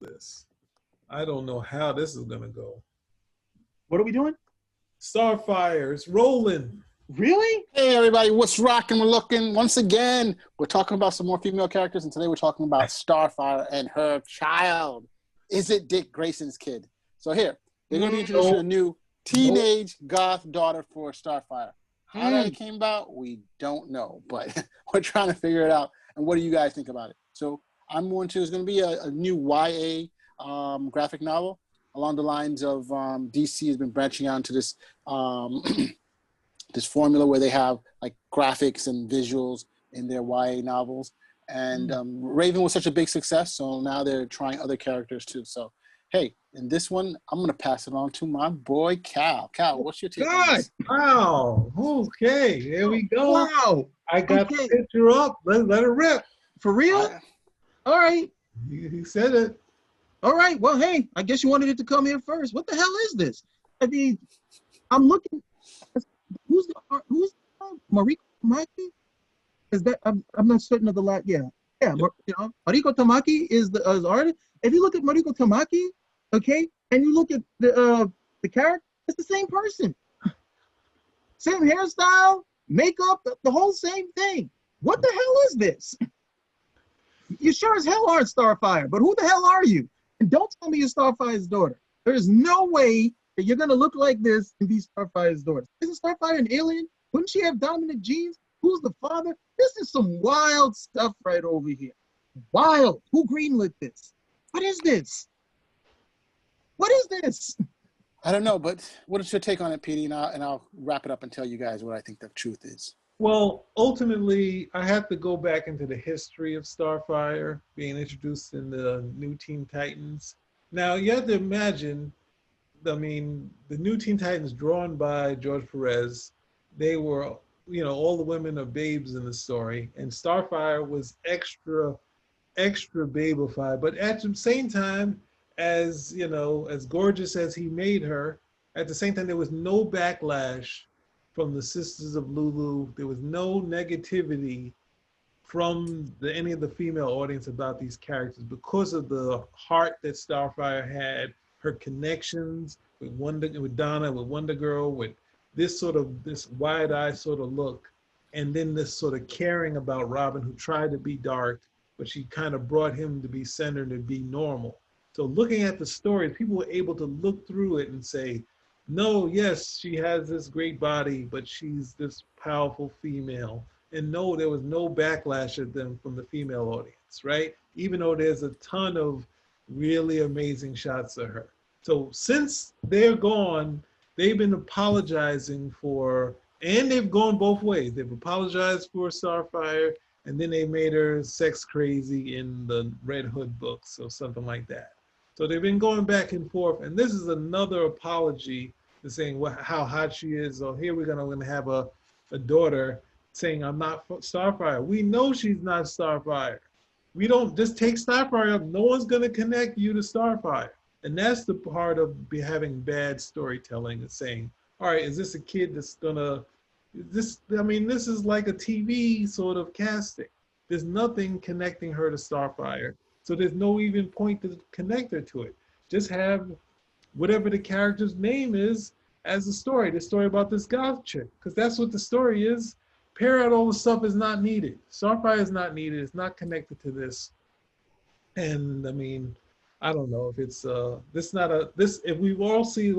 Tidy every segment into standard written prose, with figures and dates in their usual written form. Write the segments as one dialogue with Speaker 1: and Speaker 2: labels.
Speaker 1: this. I don't know how this is gonna go.
Speaker 2: What are we doing?
Speaker 1: Starfire, it's rolling.
Speaker 2: Really?
Speaker 3: Hey everybody, what's rocking? We're looking once again. We're talking about some more female characters, and today we're talking about Starfire and her child. Is it Dick Grayson's kid? So here, they're going to be introducing a new teenage goth daughter for Starfire. How that came about, we don't know, but we're trying to figure it out. And what do you guys think about it? So I'm going to. It's going to be a new YA graphic novel along the lines of DC has been branching out into this. This formula where they have like graphics and visuals in their YA novels. And Raven was such a big success, so now they're trying other characters too. So, hey, in this one, I'm going to pass it on to my boy, Cal. Cal, what's your take on this?
Speaker 1: Wow. Okay, here we go.
Speaker 2: Wow.
Speaker 1: I got the picture up. Let it rip.
Speaker 2: For real? All right.
Speaker 1: He said it.
Speaker 2: All right. Well, hey, I guess you wanted it to come here first. What the hell is this? I mean, I'm looking. Who's Mariko Tamaki? Is that I'm not certain of the last. Yeah. Mariko Tamaki is the artist. If you look at Mariko Tamaki, okay, and you look at the character, it's the same person, same hairstyle, makeup, the whole same thing. What the hell is this? You sure as hell aren't Starfire, but who the hell are you? And don't tell me you're Starfire's daughter. There is no way that you're gonna look like this and be Starfire's daughter. Isn't Starfire an alien? Wouldn't she have dominant genes? Who's the father? This is some wild stuff right over here. Wild. Who greenlit this? What is this? What is this?
Speaker 3: I don't know, but what is your take on it, Petey? And I'll wrap it up and tell you guys what I think the truth is.
Speaker 1: Well, ultimately, I have to go back into the history of Starfire being introduced in the new Teen Titans. Now, you have to imagine, I mean, the new Teen Titans drawn by George Perez, they were, all the women are babes in the story, and Starfire was extra babified, but at the same time, as gorgeous as he made her, at the same time, there was no backlash from the Sisters of Lulu. There was no negativity from any of the female audience about these characters because of the heart that Starfire had, her connections with Donna, with Wonder Girl, with this wide-eyed sort of look, and then this sort of caring about Robin, who tried to be dark, but she kind of brought him to be centered and be normal. So looking at the story, people were able to look through it and say, no, yes, she has this great body, but she's this powerful female. And no, there was no backlash at them from the female audience, right? Even though there's a ton of really amazing shots of her. So since they're gone, they've been apologizing and they've gone both ways. They've apologized for Starfire, and then they made her sex crazy in the Red Hood books or something like that. So they've been going back and forth, and this is another apology to saying how hot she is. So here we're gonna have a daughter saying, I'm not Starfire. We know she's not Starfire. We don't just take Starfire up. No one's gonna connect you to Starfire. And that's the part of having bad storytelling, is saying, all right, is this a kid that's this is like a TV sort of casting. There's nothing connecting her to Starfire. So there's no even point to connect her to it. Just have whatever the character's name is as a story. The story about this goth chick, because that's what the story is. Pair out all the stuff is not needed. Starfire is not needed. It's not connected to this. And I mean, I don't know if it's if we've all seen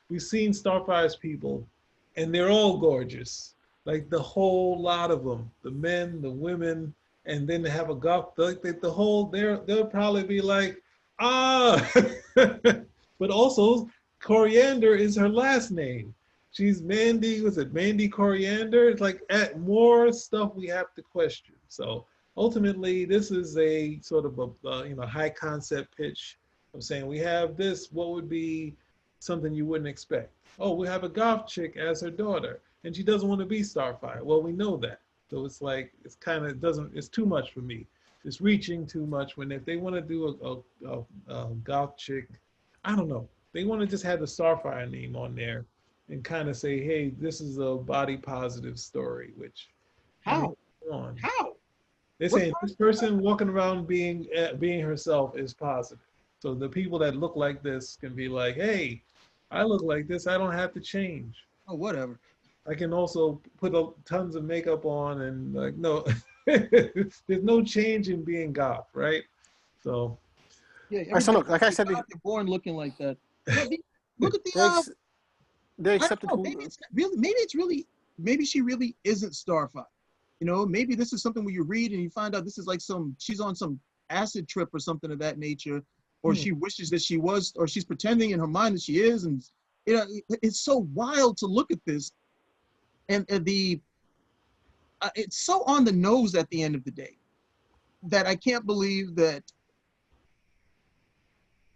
Speaker 1: we've seen Starfire's people, and they're all gorgeous, like the whole lot of them, the men, the women. And then they have a goth, they'll probably be like, but also Koriand'r is her last name. She's Mandy Koriand'r? It's like more stuff we have to question. So ultimately, this is a sort of a high concept pitch of saying we have this, what would be something you wouldn't expect? Oh, we have a goth chick as her daughter, and she doesn't want to be Starfire. Well, we know that. So it's like, it's too much for me. It's reaching too much. When if they want to do a goth chick, I don't know. They want to just have the Starfire name on there and kind of say, hey, this is a body positive story, which.
Speaker 2: How?
Speaker 1: How? They're saying this person walking around being herself is positive. So the people that look like this can be like, hey, I look like this. I don't have to change.
Speaker 2: Oh, whatever.
Speaker 1: I can also put tons of makeup on and like, no, there's no change in being goth, right? So.
Speaker 2: Yeah.
Speaker 3: So look, like I said,
Speaker 2: you're born looking like that. Look at the.
Speaker 3: They
Speaker 2: I
Speaker 3: accepted.
Speaker 2: don't know, maybe she really isn't Starfire. You know, maybe this is something where you read and you find out this is like she's on some acid trip or something of that nature, or she wishes that she was, or she's pretending in her mind that she is, and you know, it's so wild to look at this, and it's so on the nose at the end of the day that I can't believe that,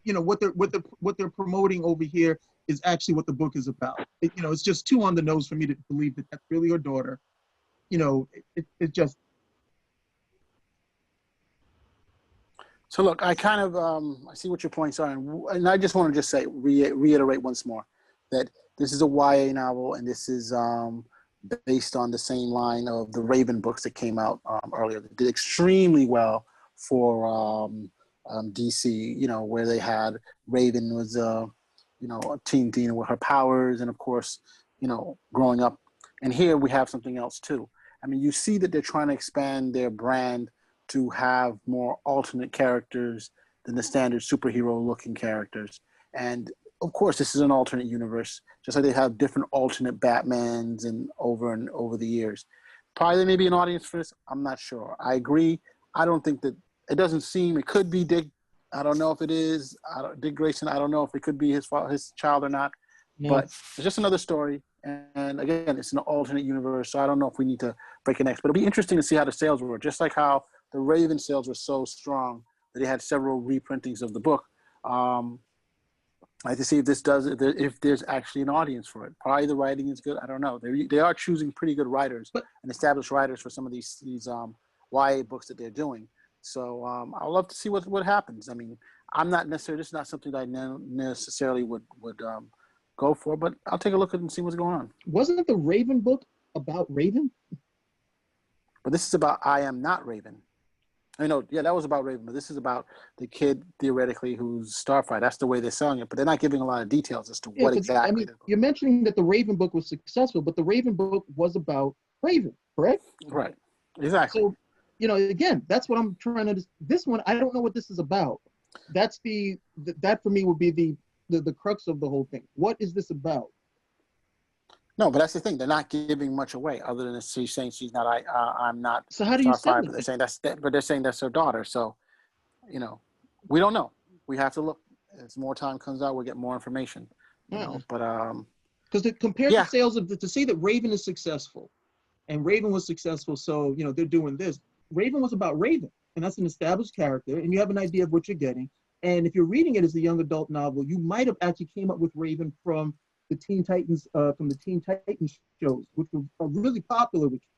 Speaker 2: you know, what they're promoting over here is actually what the book is about. You know, it's just too on the nose for me to believe that that's really her daughter. You know, it just.
Speaker 3: So look, I kind of I see what your points are, and I just want to just say reiterate once more that this is a YA novel, and this is based on the same line of the Raven books that came out earlier. They did extremely well for DC. You know, where they had Raven was you know, a teen Dina with her powers, and of course, you know, growing up. And here we have something else too. I mean, you see that they're trying to expand their brand to have more alternate characters than the standard superhero-looking characters. And of course, this is an alternate universe, just like they have different alternate Batmans and over the years. Probably there may be an audience for this. I'm not sure. I agree. I don't think that it doesn't seem. It could be Dick. I don't know if it is. Dick Grayson. I don't know if it could be his child or not.
Speaker 2: No.
Speaker 3: But it's just another story. And again, it's an alternate universe, so I don't know if we need to break it next. But it'll be interesting to see how the sales were. Just like how the Raven sales were so strong that they had several reprintings of the book. I like to see if this if there's actually an audience for it. Probably the writing is good. I don't know. They are choosing pretty good writers and established writers for some of these YA books that they're doing. So I'd love to see what happens. I mean, I'm not necessarily. This is not something that I necessarily would go for, but I'll take a look at it and see what's going on.
Speaker 2: Wasn't the Raven book about Raven?
Speaker 3: But this is about I Am Not Raven. I know, yeah, that was about Raven, but this is about the kid, theoretically, who's Starfire. That's the way they're selling it, but they're not giving a lot of details as to what exactly.
Speaker 2: I mean, you're mentioning that the Raven book was successful, but the Raven book was about Raven, correct?
Speaker 3: Right, exactly.
Speaker 2: So, you know, again, that's what I'm trying to. This one, I don't know what this is about. That's that for me would be the crux of the whole thing. What is this about?
Speaker 3: No, but that's the thing. They're not giving much away, other than she's saying she's not. I'm not.
Speaker 2: So how do you say?
Speaker 3: But they're saying that's her daughter. So, you know, we don't know. We have to look. As more time comes out, we'll get more information. You know, but
Speaker 2: because compared to sales to say that Raven is successful, and Raven was successful, so you know they're doing this. Raven was about Raven, and that's an established character, and you have an idea of what you're getting. And if you're reading it as a young adult novel, you might have actually came up with Raven from the Teen Titans shows, which were really popular with kids.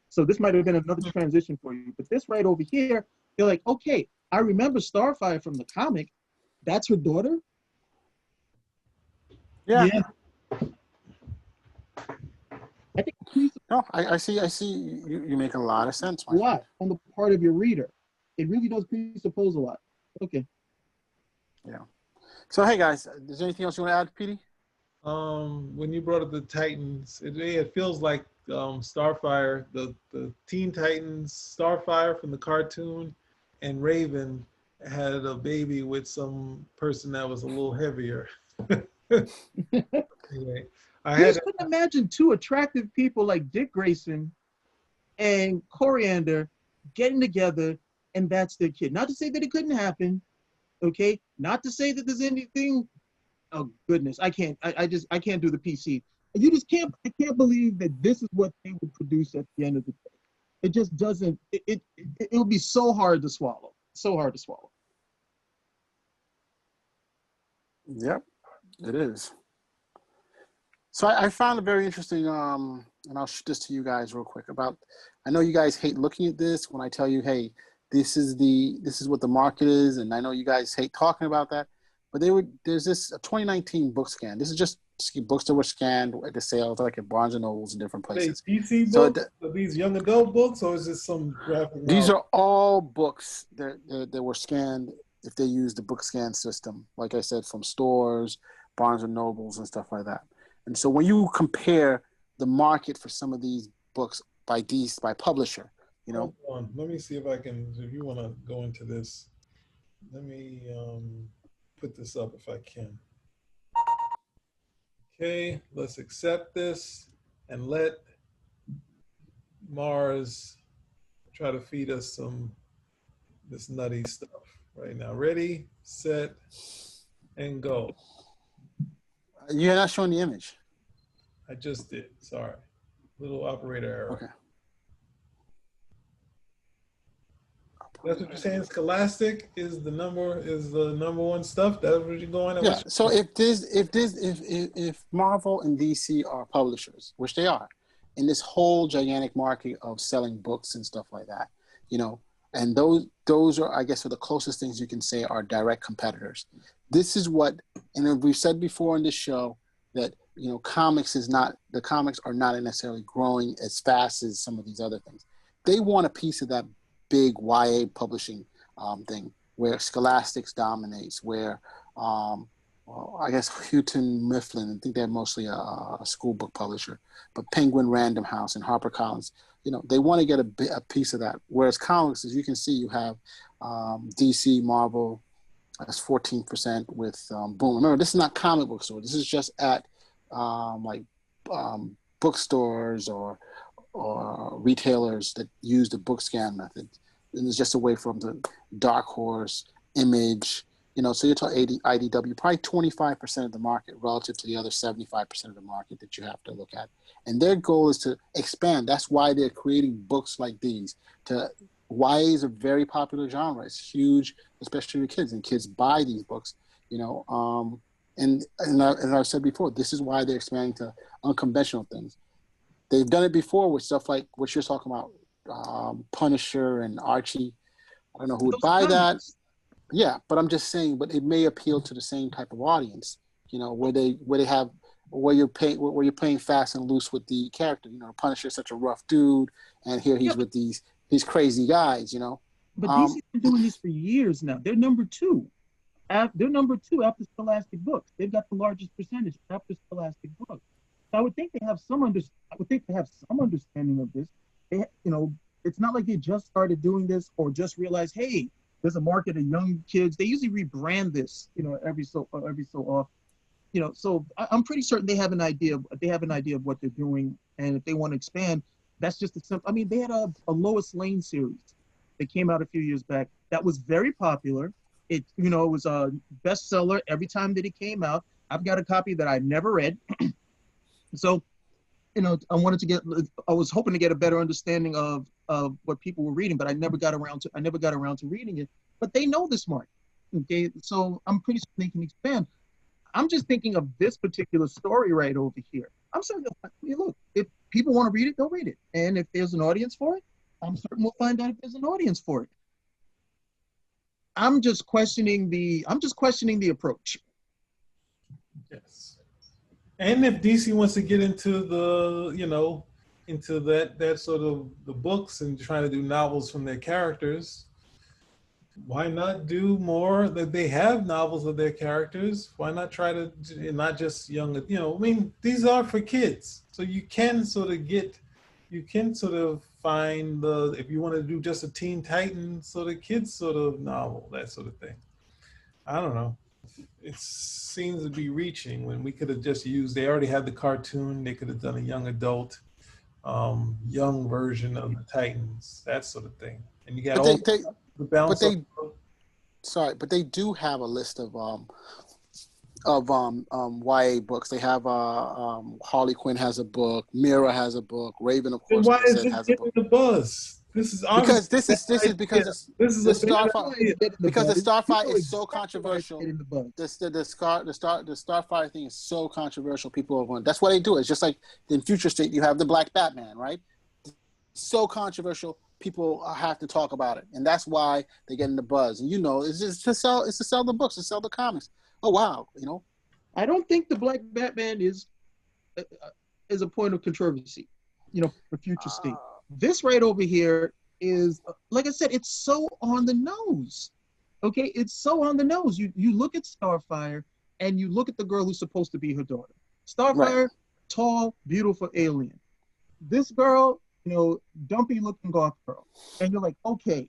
Speaker 2: So this might have been another transition for you. But this right over here, you're like, okay, I remember Starfire from the comic. That's her daughter?
Speaker 3: Yeah.
Speaker 2: I think
Speaker 3: no, I see you make a lot of sense.
Speaker 2: A lot on the part of your reader. It really does presuppose a lot. Okay.
Speaker 3: Yeah. So hey guys, is there anything else you want to add, Petey?
Speaker 1: When you brought up the Titans, it feels like Starfire, the Teen Titans, Starfire from the cartoon, and Raven had a baby with some person that was a little heavier. Anyway,
Speaker 2: I just couldn't imagine two attractive people like Dick Grayson and Koriand'r getting together, and that's their kid. Not to say that it couldn't happen, okay? Not to say that there's anything. Oh goodness, I can't do the PC. You just can't. I can't believe that this is what they would produce at the end of the day. It just doesn't. It'll be so hard to swallow. So hard to swallow.
Speaker 3: Yep, it is. So I found it very interesting, and I'll shoot this to you guys real quick. I know you guys hate looking at this when I tell you, hey, this is what the market is, and I know you guys hate talking about that. But there's this 2019 book scan. This is just books that were scanned at the sales, like at Barnes and Nobles and different
Speaker 1: Are they
Speaker 3: places.
Speaker 1: DC
Speaker 3: So
Speaker 1: books? Are these young adult books, or is this some graphic
Speaker 3: these
Speaker 1: novel?
Speaker 3: are all books that were scanned if they use the book scan system, like I said, from stores, Barnes and Nobles, and stuff like that. And so when you compare the market for some of these books by publisher, you know.
Speaker 1: Hold on. Let me see if I can, if you want to go into this, let me put this up if I can. Okay, let's accept this and let Mars try to feed us this nutty stuff right now. Ready, set, and go.
Speaker 3: You're not showing the image.
Speaker 1: I just did. Sorry. Little operator error.
Speaker 3: Okay.
Speaker 1: That's what you're saying. Scholastic is the number one stuff. That's what you're going at.
Speaker 3: Yeah. So if Marvel and DC are publishers, which they are, in this whole gigantic market of selling books and stuff like that, you know, and those are, I guess, are the closest things you can say are direct competitors. This is what, and we've said before in this show that, you know, comics are not necessarily growing as fast as some of these other things. They want a piece of that big YA publishing thing where Scholastics dominates, where I guess Houghton Mifflin, I think they're mostly a school book publisher, but Penguin Random House and HarperCollins, you know, they want to get a piece of that. Whereas comics, as you can see, you have DC, Marvel, that's 14% with Boom. Remember, this is not comic book store. This is just at bookstores or retailers that use the book scan method. And it's just away from the Dark Horse, Image, you know, so you're talking IDW, probably 25% of the market relative to the other 75% of the market that you have to look at. And their goal is to expand. That's why they're creating books like these. YA is a very popular genre. It's huge, especially with kids, and kids buy these books, you know. And as I've said before, this is why they're expanding to unconventional things. They've done it before with stuff like what you're talking about, Punisher and Archie. I don't know who would buy that. Yeah, but I'm just saying, but it may appeal to the same type of audience, you know, where you're playing fast and loose with the character. You know, Punisher is such a rough dude, and here he's with these crazy guys, you know.
Speaker 2: But DC's been doing this for years now. They're number two. They're number two after Scholastic Books. They've got the largest percentage after Scholastic Books. So I would think they have some understanding of this. They, you know, it's not like they just started doing this or just realized, hey, there's a market of young kids. They usually rebrand this, you know, every so often. You know, so I'm pretty certain they have an idea of what they're doing, and if they want to expand, that's just a simple. I mean, they had a Lois Lane series that came out a few years back that was very popular. It, you know, it was a bestseller every time that it came out. I've got a copy that I never read, so, you know, I was hoping to get a better understanding of what people were reading, but I never got around to reading it. But they know this market, okay? So I'm pretty sure they can expand. I'm just thinking of this particular story right over here. I'm certain, look, if people want to read it, they'll read it. And if there's an audience for it, I'm certain we'll find out if there's an audience for it. I'm just questioning the approach.
Speaker 1: Yes. And if DC wants to get into the, you know, into that sort of the books and trying to do novels from their characters, why not do more that they have novels of their characters? Why not try to, not just young, you know, I mean, these are for kids. So you can sort of find if you want to do just a Teen Titans sort of kids sort of novel, that sort of thing. I don't know. It seems to be reaching when we could have just used, they already had the cartoon, they could have done a young adult, young version of the Titans, that sort of thing. And you got the balance.
Speaker 3: But they do have a list of YA books. They have Harley Quinn has a book, Mira has a book, Raven, of course,
Speaker 1: why is
Speaker 3: has
Speaker 1: it
Speaker 3: a book.
Speaker 1: the buzz? This is
Speaker 3: because the Starfire is so controversial. The Starfire thing is so controversial. People are going. That's why they do it. It's just like in Future State, you have the Black Batman, right? So controversial. People have to talk about it, and that's why they get in the buzz. And you know, it's to sell the books, to sell the comics. Oh wow, you know,
Speaker 2: I don't think the Black Batman is a point of controversy, for future state. This right over here is, like I said, it's so on the nose. Okay, it's so on the nose. You look at Starfire and you look at the girl who's supposed to be her daughter. Starfire, tall, beautiful alien. This girl, dumpy looking goth girl. And you're like, okay.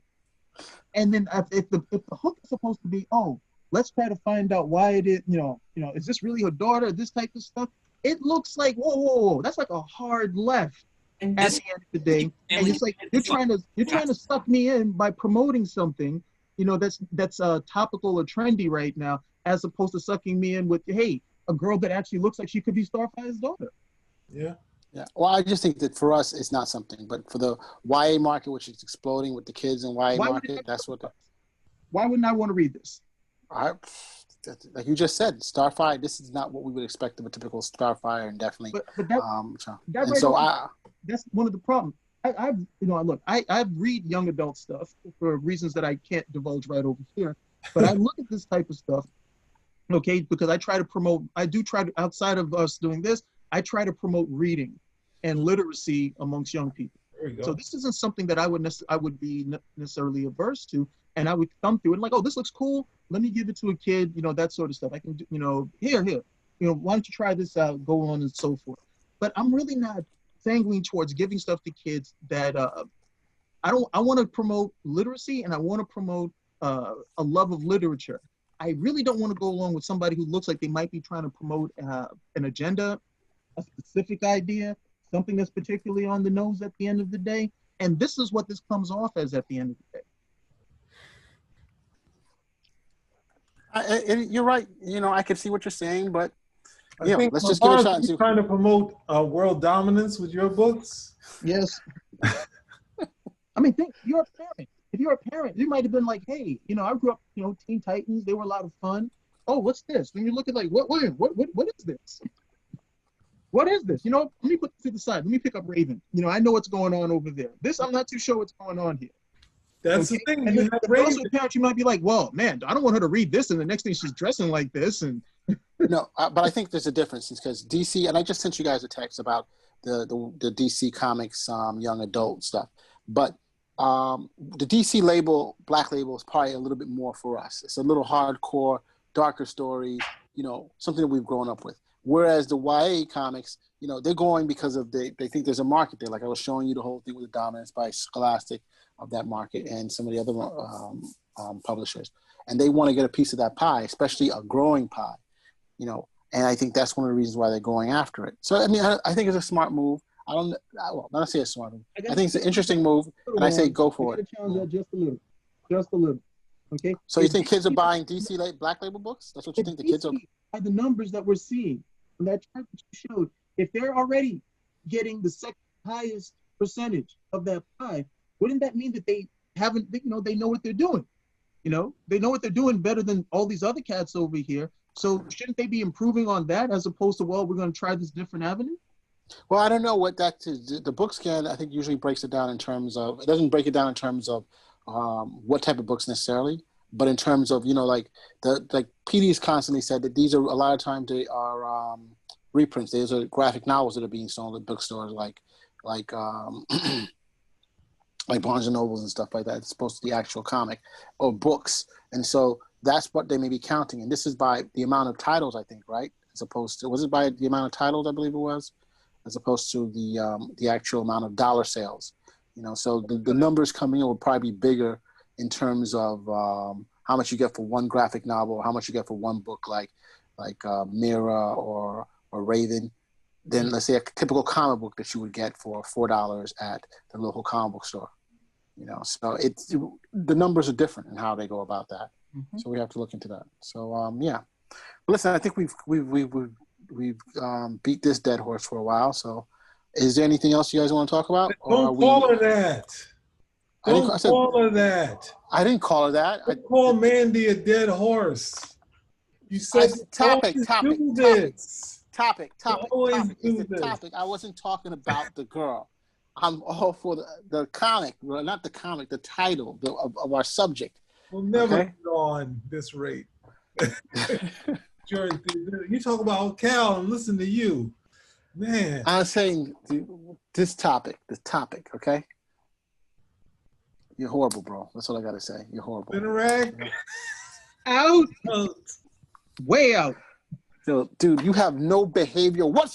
Speaker 2: And then if the hook is supposed to be, oh, let's try to find out why it is, is this really her daughter, this type of stuff? It looks like, whoa, that's like a hard left at the end of the day. And it's like you're trying to suck me in by promoting something, that's topical or trendy right now, as opposed to sucking me in with, hey, a girl that actually looks like she could be Starfire's daughter.
Speaker 1: Yeah.
Speaker 3: Yeah. Well, I just think that for us, it's not something, but for the YA market, which is exploding with the kids in YA market, that's what.
Speaker 2: Why wouldn't I want to read this?
Speaker 3: Like you just said, Starfire. This is not what we would expect of a typical Starfire, and definitely.
Speaker 2: But that's one of the problems. I read young adult stuff for reasons that I can't divulge right over here. But I look at this type of stuff, okay, because I try to promote. I do try to, outside of us doing this, I try to promote reading and literacy amongst young people. So this isn't something that I would be necessarily averse to, and I would thumb through it like, oh, this looks cool. Let me give it to a kid, that sort of stuff. I can do, here, why don't you try this out? Go on and so forth. But I'm really not sanguine towards giving stuff to kids that I want to promote literacy, and I want to promote a love of literature. I really don't want to go along with somebody who looks like they might be trying to promote an agenda, a specific idea, something that's particularly on the nose at the end of the day. And this is what this comes off as at the end of the day.
Speaker 3: You're right. I can see what you're saying, but let's just
Speaker 1: give
Speaker 3: it a shot and see.
Speaker 1: Trying to promote world dominance with your books.
Speaker 2: Yes. I mean, you're a parent. If you're a parent, you might have been like, hey, I grew up, Teen Titans. They were a lot of fun. Oh, what's this? When you look at like, what is this? What is this? Let me put this to the side. Let me pick up Raven. I know what's going on over there. This, I'm not too sure what's going on here.
Speaker 1: That's the thing.
Speaker 2: And also, parents, you might be like, well, man, I don't want her to read this, and the next thing she's dressing like this. And
Speaker 3: No, but I think there's a difference because DC, and I just sent you guys a text about the DC Comics young adult stuff. But the DC label, Black Label, is probably a little bit more for us. It's a little hardcore, darker stories, something that we've grown up with. Whereas the YA comics, they're going because of they think there's a market there. Like I was showing you the whole thing with the dominance by Scholastic of that market and some of the other publishers. And they want to get a piece of that pie, especially a growing pie, and I think that's one of the reasons why they're going after it. So, I mean, I think it's a smart move. Not say a smart move. I think it's an interesting move, and I say go for it.
Speaker 2: Challenge that just a little. Okay.
Speaker 3: So you think kids are buying DC Black Label books? That's what you think the kids are?
Speaker 2: By the numbers that we're seeing, from that chart that you showed, if they're already getting the second highest percentage of that pie, wouldn't that mean that they haven't, they know what they're doing? They know what they're doing better than all these other cats over here. So shouldn't they be improving on that as opposed to, well, we're going to try this different avenue?
Speaker 3: Well, I don't know what that is. The book scan, I think, usually breaks it down in terms of, it doesn't break it down in terms of what type of books necessarily, but in terms of, like PD's constantly said that these are, a lot of times they are reprints. These are graphic novels that are being sold at bookstores like like Barnes and Nobles and stuff like that. It's supposed to be the actual comic or books. And so that's what they may be counting. And this is by the amount of titles, I think, right? As opposed to, was it by the amount of titles, I believe it was, as opposed to the actual amount of dollar sales. So the numbers coming in will probably be bigger in terms of how much you get for one graphic novel, or how much you get for one book like Mira or Raven, than let's say a typical comic book that you would get for $4 at the local comic book store. So the numbers are different in how they go about that. Mm-hmm. So we have to look into that. So yeah, but listen, I think we've beat this dead horse for a while. So is there anything else you guys want to talk about?
Speaker 1: Don't call her that. Don't call her that.
Speaker 3: I didn't call her that.
Speaker 1: I call Mandy a dead horse. You said
Speaker 3: topic. I wasn't talking about the girl. I'm all for the comic, well, not the comic, the title of our subject.
Speaker 1: We'll never go on this rate. You talk about Cal and listen to you. Man.
Speaker 3: I'm saying this topic, okay? You're horrible, bro. That's all I gotta say. You're horrible.
Speaker 1: Interact.
Speaker 2: Out. Way out.
Speaker 3: Dude, you have no behavior whatsoever.